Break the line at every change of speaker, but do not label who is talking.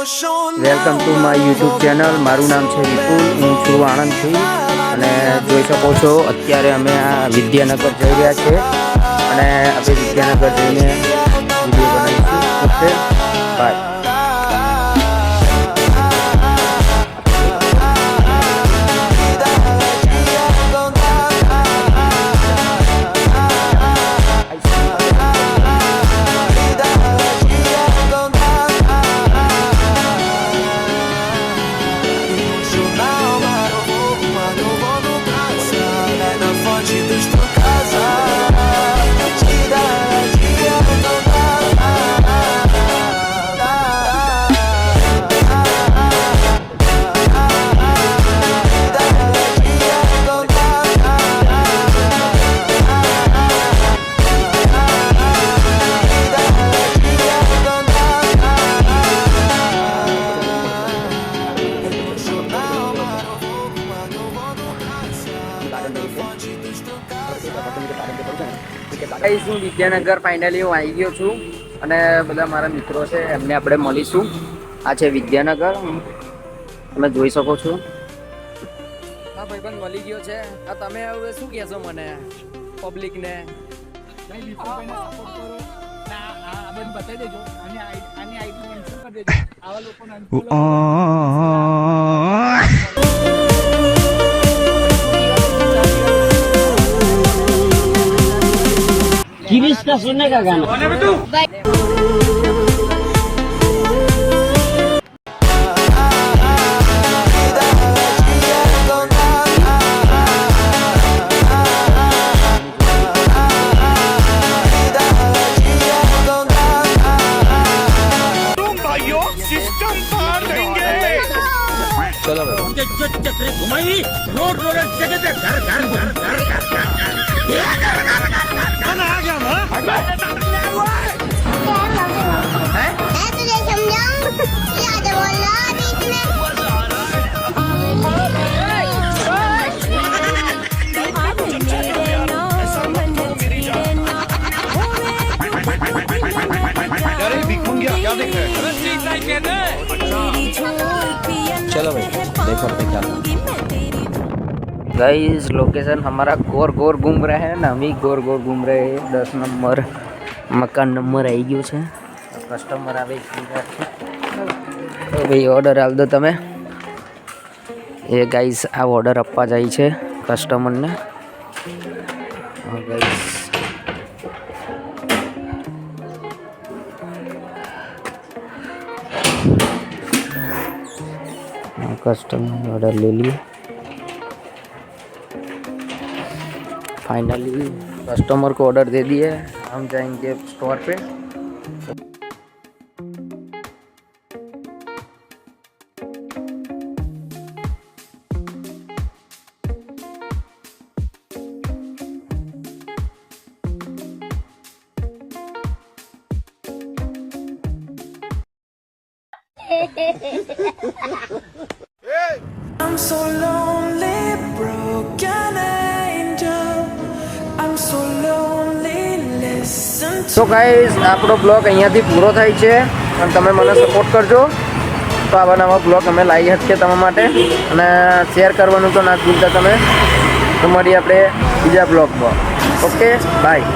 Welcome to my YouTube channel. મારું નામ છે વિપુલ, હું છું આણંદથી અને જોઈ શકો છો અત્યારે અમે આ વિદ્યાનગર જઈ રહ્યા છીએ અને આપણે વિદ્યાનગર જઈને વિડીયો બનાવીશું। Okay bye. હું વિદ્યાનગર ફાઇનલી હું આવી ગયો છું અને બધા મારા મિત્રો છે એમને આપણે મળીશું। આ છે વિદ્યાનગર, તમે જોઈ શકો છો। હા ભાઈબંધ મળી ગયો છે। આ તમે હવે શું કહેશો મને પબ્લિકને? બતાવી દેજો અને આની આઈડી મેન્શન કરી દેજો, આવા લોકોને गिरीश का सुनने का गाना। चलो चक्री घुमाई रोड रोड जगह घर घर घर घर घर खाना आ गया चलो भाई देखो क्या गाइस। लोकेशन हमारा गोर गोर घूम रहे हैं ना, हम ही गोर गोर घूम रहे हैं। 10 नंबर मकान नंबर आई गयो છે। कस्टमर આવે છે તો ભાઈ ઓર્ડર આલ દો તમે। એ ગાઈસ આ ઓર્ડર આપવા જાય છે કસ્ટમરને। ગાઈસ कस्टमर ऑर्डर ले लिए। फाइनली कस्टमर को ऑर्डर दे दिए, हम जाएंगे स्टोर पे।
I'm so lonely, broken angel. I'm so lonely, listen to
તો ગાઈસ આપણો બ્લોગ અહીંયાથી પૂરો થાય છે અને તમે મને સપોર્ટ કરજો તો આવા નવા બ્લોગ અમે લાવી શકીએ તમારા માટે અને શેર કરવાનું તો ના ભૂલતા તમે। તો મળીએ આપણે બીજા બ્લોગમાં। Okay bye.